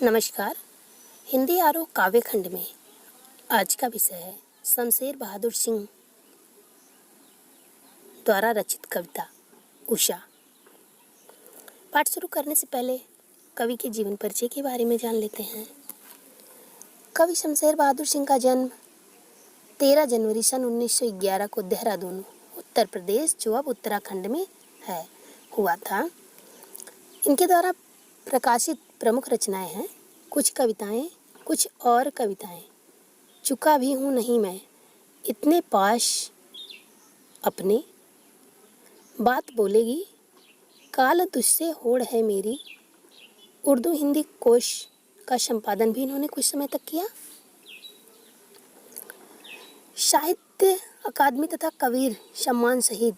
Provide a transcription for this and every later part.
नमस्कार। हिंदी आरोह काव्य खंड में आज का विषय है शमशेर बहादुर सिंह द्वारा रचित कविता उषा। पाठ शुरू करने से पहले कवि के जीवन परिचय के बारे में जान लेते हैं। कवि शमशेर बहादुर सिंह का जन्म 13 जनवरी सन 1911 को देहरादून, उत्तर प्रदेश, जो अब उत्तराखंड में है, हुआ था। इनके द्वारा प्रकाशित प्रमुख रचनाएं हैं कुछ कविताएं, कुछ और कविताएं। चुका भी हूँ नहीं मैं, इतने पास अपने, बात बोलेगी, काल तुझसे होड़ है मेरी। उर्दू हिंदी कोश का संपादन भी इन्होंने कुछ समय तक किया। साहित्य अकादमी तथा कबीर सम्मान सहित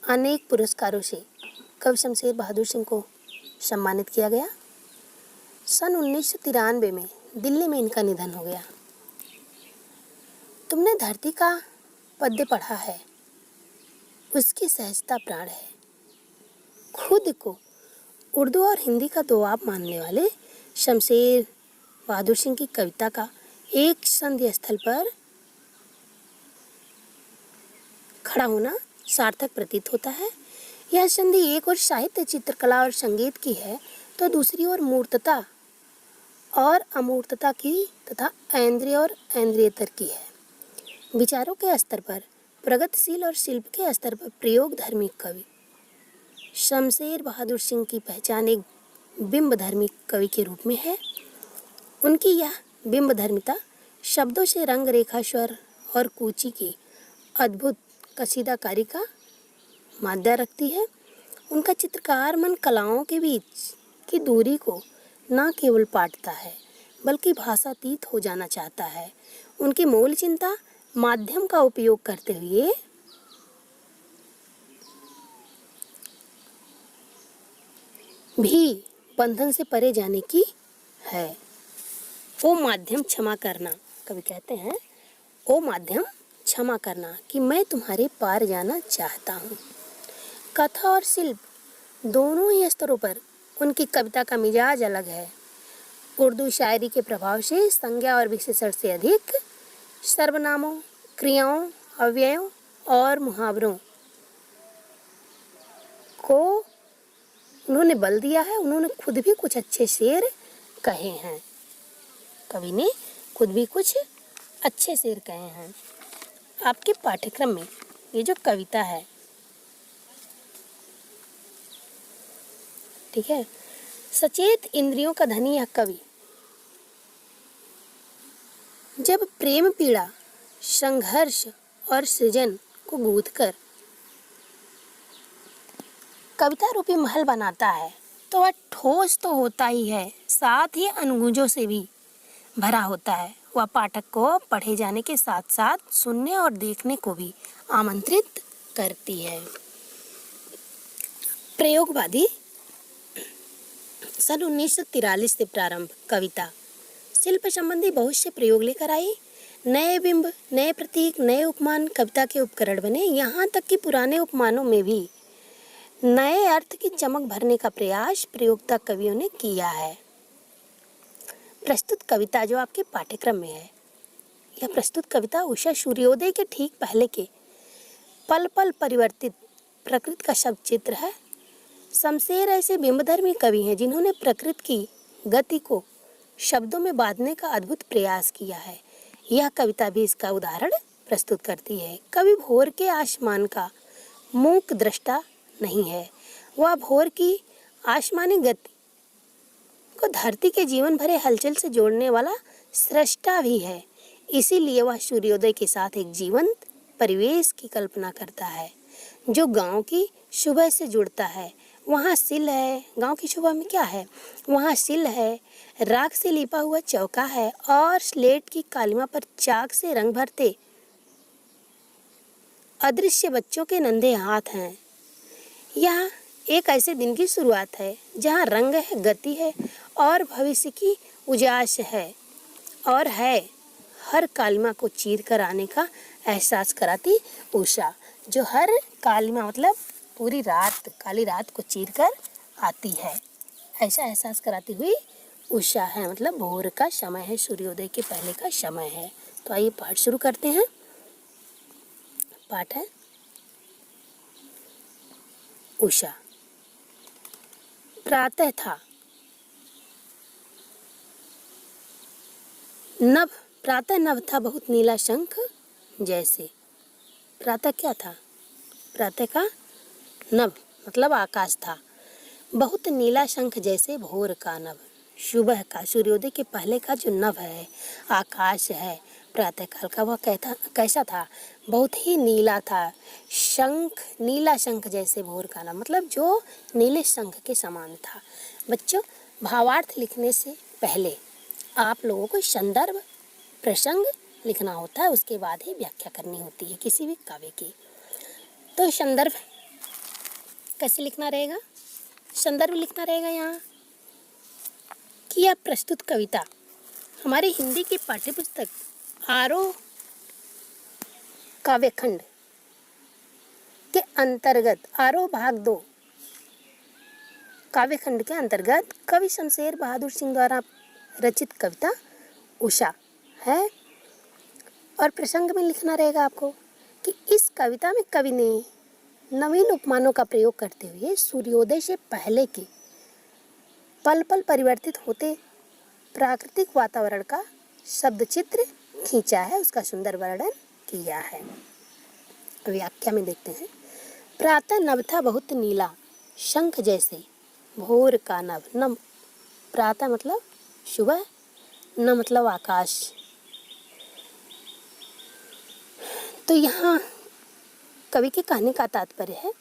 अनेक पुरस्कारों से कवि शमशेर बहादुर सिंह को सम्मानित किया गया। सन 1993 में दिल्ली में इनका निधन हो गया। तुमने धरती का पद्य पढ़ा है, उसकी सहजता प्राण है। खुद को उर्दू और हिंदी का दोआब मानने वाले शमशेर बहादुर सिंह की कविता का एक संधि स्थल पर खड़ा होना सार्थक प्रतीत होता है। यह संधि एक ओर साहित्य, चित्रकला और संगीत की है, तो दूसरी ओर मूर्तता और अमूर्तता की तथा ऐन्द्रिय और ऐन्द्रियतर की है। विचारों के स्तर पर प्रगतिशील और शिल्प के स्तर पर प्रयोगधर्मी कवि शमशेर बहादुर सिंह की पहचान एक बिंबधर्मी कवि के रूप में है। उनकी यह बिंबधर्मिता शब्दों से रंग, रेखा, स्वर और कूची की अद्भुत कसीदाकारी का माध्य रखती है। उनका चित्रकार मन कलाओं के बीच की दूरी को न केवल पाटता है बल्कि भाषातीत हो जाना चाहता है। उनकी मूल चिंता माध्यम का उपयोग करते हुए भी बंधन से परे जाने की है। ओ माध्यम क्षमा करना, कवि कहते हैं, ओ माध्यम क्षमा करना कि मैं तुम्हारे पार जाना चाहता हूँ। कथा और शिल्प दोनों ही स्तरों पर उनकी कविता का मिजाज अलग है। उर्दू शायरी के प्रभाव से संज्ञा और विशेषण से अधिक सर्वनामों, क्रियाओं, अव्ययों और मुहावरों को उन्होंने बल दिया है। उन्होंने खुद भी कुछ अच्छे शेर कहे हैं। कवि ने खुद भी कुछ अच्छे शेर कहे हैं। आपके पाठ्यक्रम में ये जो कविता है, ठीक है, सचेत इंद्रियों का धनी यह कवि जब प्रेम पीड़ा, संघर्ष और सृजन को गूंथकर कविता रूपी महल बनाता है तो वह ठोस तो होता ही है, साथ ही अनुगूंजों से भी भरा होता है। वह पाठक को पढ़े जाने के साथ साथ सुनने और देखने को भी आमंत्रित करती है। प्रयोगवादी सन 1943 से प्रारंभ कविता शिल्प संबंधी बहुत से प्रयोग लेकर आई। नए बिंब, नए प्रतीक, नए उपमान कविता के उपकरण बने। यहाँ तक कि पुराने उपमानों में भी नए अर्थ की चमक भरने का प्रयास प्रयोक्ता कवियों ने किया है। प्रस्तुत कविता जो आपके पाठ्यक्रम में है, यह प्रस्तुत कविता उषा सूर्योदय के ठीक पहले के पल पल परिवर्तित प्रकृति का शब्द चित्र है। शमशेर ऐसे बिंबधर्मी कवि हैं जिन्होंने प्रकृति की गति को शब्दों में बांधने का अद्भुत प्रयास किया है। यह कविता भी इसका उदाहरण प्रस्तुत करती है। कवि भोर के आसमान का मूक दृष्टा नहीं है, वह भोर की आसमानी गति को धरती के जीवन भरे हलचल से जोड़ने वाला सृष्टा भी है। इसीलिए वह सूर्योदय के साथ एक जीवंत परिवेश की कल्पना करता है जो गांव की सुबह से जुड़ता है। वहाँ सिल है, गांव की सुबह में क्या है, वहाँ सिल है, राख से लिपा हुआ चौका है और स्लेट की कालिमा पर चाक से रंग भरते अदृश्य बच्चों के नंगे हाथ हैं। यह एक ऐसे दिन की शुरुआत है जहाँ रंग है, गति है और भविष्य की उजास है और है हर कालिमा को चीर कर आने का एहसास कराती उषा, जो हर कालिमा मतलब पूरी रात, काली रात को चीर कर आती है, ऐसा एहसास कराती हुई उषा है, मतलब भोर का समय है, सूर्योदय के पहले का समय है। तो आइए पाठ शुरू करते हैं। पाठ है उषा। प्रातः था नभ, प्रातः नभ था बहुत नीला शंख जैसे। प्रातः क्या था? प्रातः का नभ मतलब आकाश था, बहुत नीला शंख जैसे भोर का नभ। सुबह का, सूर्योदय के पहले का जो नभ है, आकाश है, प्रातःकाल का, वह कैसा था? बहुत ही नीला था। शंख, नीला शंख जैसे भोर का नभ, मतलब जो नीले शंख के समान था। बच्चों, भावार्थ लिखने से पहले आप लोगों को संदर्भ, प्रसंग लिखना होता है, उसके बाद ही व्याख्या करनी होती है किसी भी काव्य की। तो संदर्भ कैसे लिखना रहेगा? संदर्भ लिखना रहेगा यहाँ कि यह प्रस्तुत कविता हमारी हिंदी की पाठ्यपुस्तक आरोह काव्यखंड के अंतर्गत, आरोह भाग 2 काव्यखंड के अंतर्गत कवि शमशेर बहादुर सिंह द्वारा रचित कविता उषा है। और प्रसंग में लिखना रहेगा आपको कि इस कविता में कवि ने नवीन उपमानों का प्रयोग करते हुए सूर्योदय से पहले के पल पल परिवर्तित होते प्राकृतिक वातावरण का शब्द चित्र खींचा है, उसका सुंदर वर्णन किया है। व्याख्या में देखते हैं। प्रातः नभ था बहुत नीला शंख जैसे भोर का नभ। नभ, प्रातः मतलब सुबह, न मतलब आकाश। तो यहाँ कवि के कहने का तात्पर्य है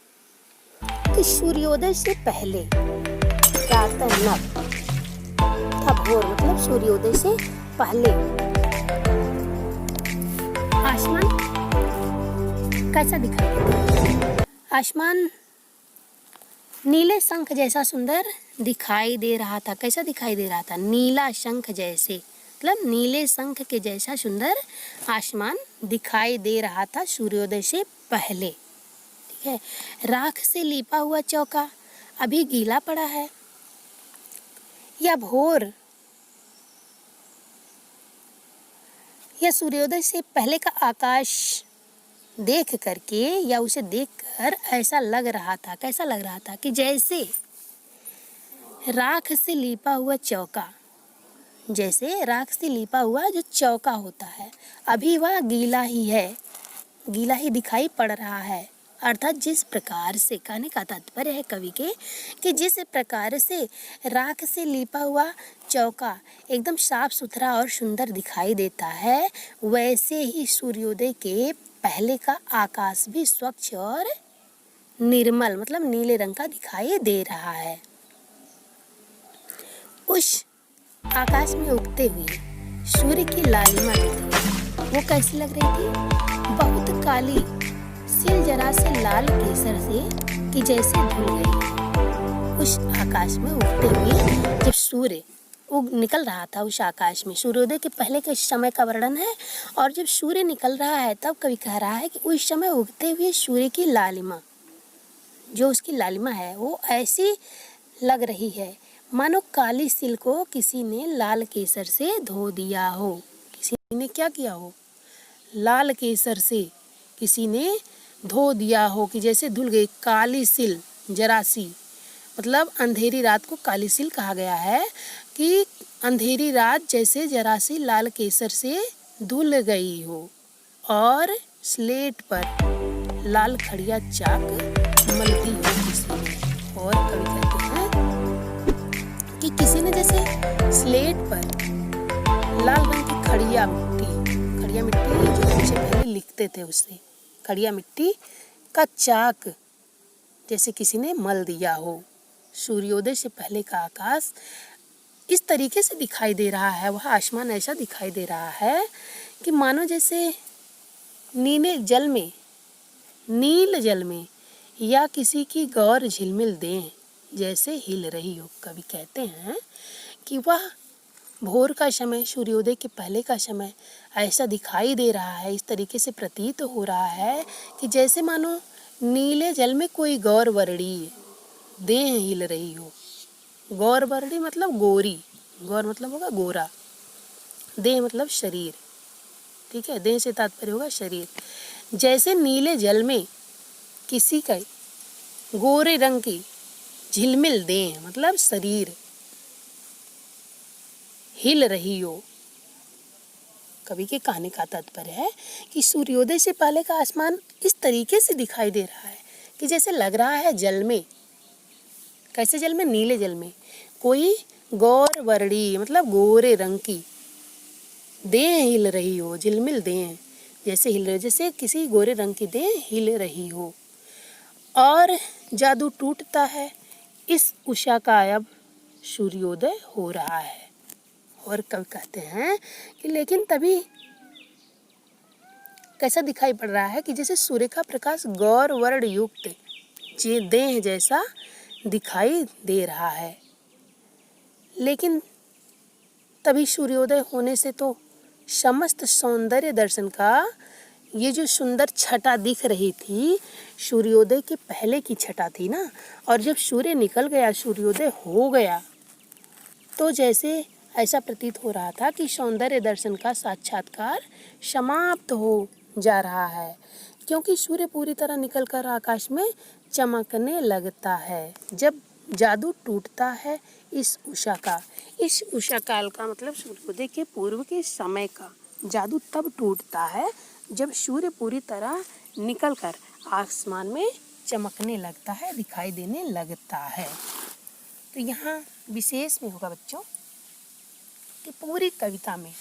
कि सूर्योदय से पहले प्रातः नभ था, भोर मतलब सूर्योदय से पहले आसमान कैसा दिखाई देता है? आसमान नीले शंख जैसा सुंदर दिखाई दे रहा था। कैसा दिखाई दे रहा था? नीला शंख जैसे, मतलब नीले शंख के जैसा सुंदर आसमान दिखाई दे रहा था सूर्योदय से पहले। ठीक है। राख से लिपा हुआ चौका अभी गीला पड़ा है। या भोर, या सूर्योदय से पहले का आकाश देख करके या उसे देखकर ऐसा लग रहा था, कैसा लग रहा था कि जैसे राख से लिपा हुआ चौका, जैसे राख से लिपा हुआ जो चौका होता है, अभी वह गीला ही है, गीला ही दिखाई पड़ रहा है। अर्थात जिस प्रकार से, कहने का तात्पर्य है कवि के कि जिस प्रकार से राख से लिपा हुआ चौका एकदम साफ सुथरा और सुंदर दिखाई देता है, वैसे ही सूर्योदय के पहले का आकाश भी स्वच्छ और निर्मल मतलब नीले रंग का दिखाई दे रहा है। उस आकाश में उगते हुए सूर्य की लालिमा जो थी वो कैसी लग रही थी? बहुत काली, सिल जरा से लाल केसर से कि जैसे धुल गई। उस आकाश में उगते हुए जब सूर्य निकल रहा था, उस आकाश में सूर्योदय के पहले के समय का वर्णन है, और जब सूर्य निकल रहा है तब कवि कह रहा है कि उस समय उगते हुए सूर्य की लालिमा, जो उसकी लालिमा है वो ऐसी लग रही है मानो काली सिल को किसी ने लाल केसर से धो दिया हो। किसी ने क्या किया हो? लाल केसर से किसी ने धो दिया हो, कि जैसे धुल गई। काली सिल, जरासी, मतलब अंधेरी रात को काली सिल कहा गया है कि अंधेरी रात जैसे जरासी लाल केसर से धुल गई हो, और स्लेट पर लाल खड़िया चाक मलती हो किसी ने। और कवि कहते हैं कि किसी ने जैसे स्लेट पर लाल रंग की खड़िया मिट्टी जो बच्चे पहले लिखते थे उससे, खड़िया मिट्टी का चाक जैसे किसी ने मल दिया हो। सूर्योदय से पहले का आकाश इस तरीके से दिखाई दे रहा है, वह आसमान ऐसा दिखाई दे रहा है कि मानो जैसे नील जल में या किसी की गौर झिलमिल दें जैसे हिल रही हो। कवि कहते हैं कि वह भोर का समय, सूर्योदय के पहले का समय ऐसा दिखाई दे रहा है, इस तरीके से प्रतीत हो रहा है कि जैसे मानो नीले जल में कोई गौरवरड़ी देह हिल रही हो। गौरवरड़ी मतलब गोरी, गौर मतलब होगा गोरा, देह मतलब शरीर, ठीक है, देह से तात्पर्य होगा शरीर। जैसे नीले जल में किसी का गोरे रंग की झिलमिल देह मतलब शरीर हिल रही हो। कवि के कहने का तात्पर्य है कि सूर्योदय से पहले का आसमान इस तरीके से दिखाई दे रहा है कि जैसे लग रहा है जल में, कैसे जल में, नीले जल में कोई गौर वर्णी मतलब गोरे रंग की देह हिल रही हो, झिलमिल देह जैसे हिल रही, जैसे किसी गोरे रंग की देह हिल रही हो। और जादू टूटता है, इस उषा का अब सूर्योदय हो रहा है। और कवि कहते हैं कि लेकिन तभी कैसा दिखाई पड़ रहा है कि जैसे सूर्य का प्रकाश गौर वर्ण युक्त देह जैसा दिखाई दे रहा है। लेकिन तभी सूर्योदय होने से तो समस्त सौंदर्य दर्शन का ये जो सुंदर छटा दिख रही थी, सूर्योदय के पहले की छटा थी ना, और जब सूर्य निकल गया, सूर्योदय हो गया, तो जैसे ऐसा प्रतीत हो रहा था कि सौंदर्य दर्शन का साक्षात्कार समाप्त हो जा रहा है, क्योंकि सूर्य पूरी तरह निकलकर आकाश में चमकने लगता है। जब जादू टूटता है इस उषा काल का मतलब सूर्योदय के पूर्व के समय का जादू तब टूटता है जब सूर्य पूरी तरह निकलकर आसमान में चमकने लगता है, दिखाई देने लगता है। तो यहाँ विशेष में होगा बच्चों कि पूरी कविता में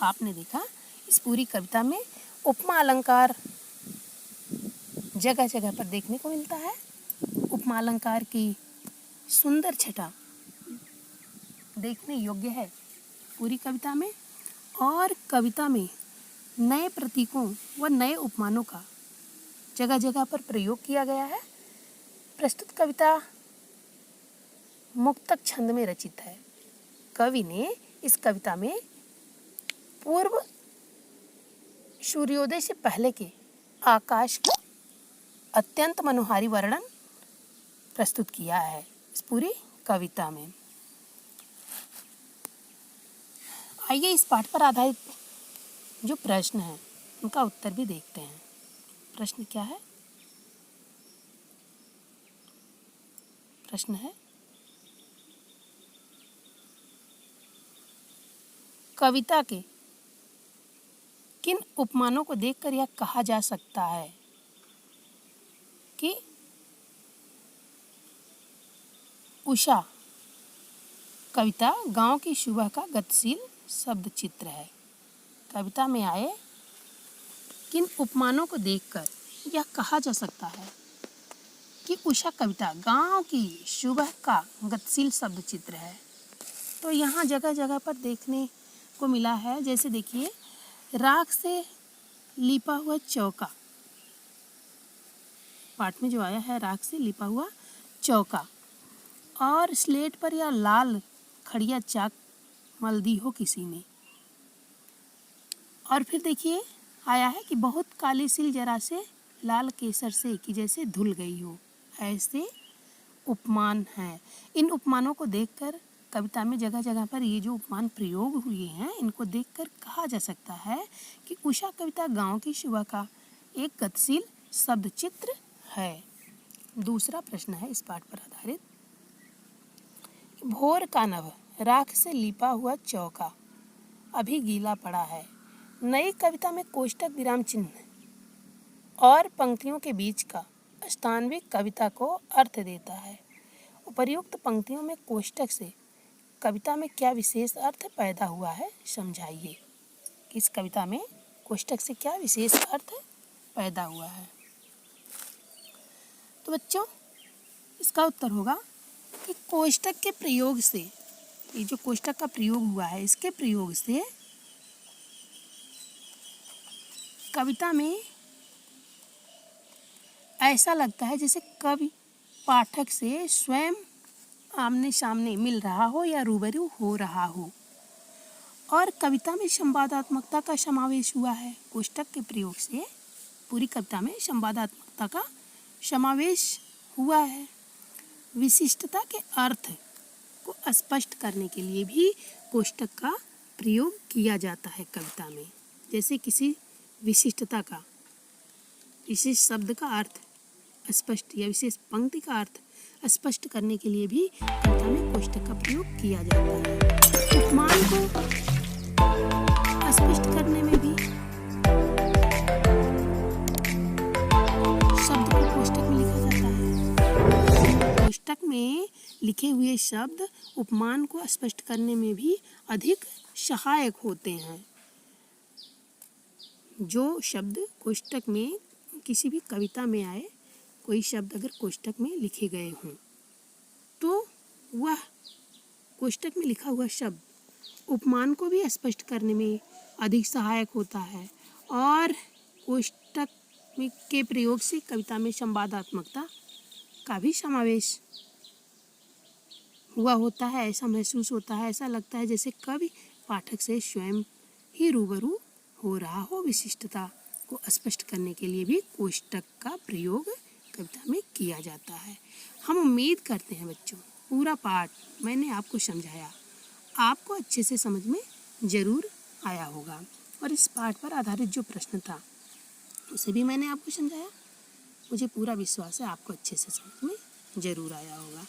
आपने देखा, इस पूरी कविता में उपमा अलंकार जगह जगह पर देखने को मिलता है। उपमा अलंकार की सुंदर छटा देखने योग्य है पूरी कविता में, और कविता में नए प्रतीकों व नए उपमानों का जगह जगह पर प्रयोग किया गया है। प्रस्तुत कविता मुक्तक छंद में रचित है। कवि ने इस कविता में पूर्व सूर्योदय से पहले के आकाश का अत्यंत मनोहारी वर्णन प्रस्तुत किया है इस पूरी कविता में। आइए इस पाठ पर आधारित जो प्रश्न है उनका उत्तर भी देखते हैं। प्रश्न क्या है? प्रश्न है, कविता के किन उपमानों को देखकर यह कहा जा सकता है कि उषा कविता गांव की सुबह का गतिशील शब्द चित्र है। कविता में आए किन उपमानों को देखकर यह कहा जा सकता है कि उषा कविता गांव की सुबह का गतिशील शब्द चित्र है। तो यहाँ जगह जगह पर देखने को मिला है, जैसे देखिए राख से लिपा हुआ चौका, पाठ में जो आया है राख से लिपा हुआ चौका, और स्लेट पर या लाल खड़िया चाक मल दी हो किसी ने। और फिर देखिए आया है कि बहुत काली सिल जरा से लाल केसर से कि जैसे धुल गई हो। ऐसे उपमान हैं। इन उपमानों को देखकर कविता में जगह जगह पर ये जो उपमान प्रयोग हुए हैं, इनको देखकर कहा जा सकता है कि उषा कविता गांव की सुबह का एक गतिशील शब्द चित्र है। दूसरा प्रश्न है इस पाठ पर आधारित, भोर का नभ राख से लिपा हुआ चौका अभी गीला पड़ा है। नई कविता में कोष्टक विराम चिन्ह और पंक्तियों के बीच का स्थान कविता को अर्थ देता है। उपर्युक्त पंक्तियों में कोष्टक से कविता में क्या विशेष अर्थ पैदा हुआ है, समझाइए। इस कविता में कोष्टक से क्या विशेष अर्थ पैदा हुआ है। तो बच्चों इसका उत्तर होगा कि कोष्टक के प्रयोग से, ये जो कोष्टक का प्रयोग हुआ है, इसके प्रयोग से कविता में ऐसा लगता है जैसे कवि पाठक से स्वयं आमने सामने मिल रहा हो या रूबरू हो रहा हो, और कविता में संवादात्मकता का समावेश हुआ है। कोष्टक के प्रयोग से पूरी कविता में संवादात्मकता का समावेश हुआ है। विशिष्टता के अर्थ को स्पष्ट करने के लिए भी कोष्टक का प्रयोग किया जाता है कविता में। जैसे किसी विशिष्टता का, विशेष शब्द का अर्थ स्पष्ट या विशेष पंक्ति का अर्थ स्पष्ट करने के लिए भी कविता में कोष्टक का प्रयोग किया जाता है। उपमान को स्पष्ट करने में भी शब्द को कोष्टक में लिखा जाता है। कोष्टक में लिखे हुए शब्द उपमान को स्पष्ट करने में भी अधिक सहायक होते हैं। जो शब्द कोष्टक में किसी भी कविता में आए, कोई शब्द अगर कोष्टक में लिखे गए हों तो वह कोष्टक में लिखा हुआ शब्द उपमान को भी स्पष्ट करने में अधिक सहायक होता है और कोष्टक में के प्रयोग से कविता में संवादात्मकता का भी समावेश हुआ होता है। ऐसा महसूस होता है, ऐसा लगता है जैसे कवि पाठक से स्वयं ही रूबरू हो रहा हो। विशिष्टता को स्पष्ट करने के लिए भी कोष्टक का प्रयोग कविता में किया जाता है। हम उम्मीद करते हैं बच्चों पूरा पाठ मैंने आपको समझाया, आपको अच्छे से समझ में ज़रूर आया होगा और इस पाठ पर आधारित जो प्रश्न था उसे भी मैंने आपको समझाया। मुझे पूरा विश्वास है आपको अच्छे से समझ में ज़रूर आया होगा।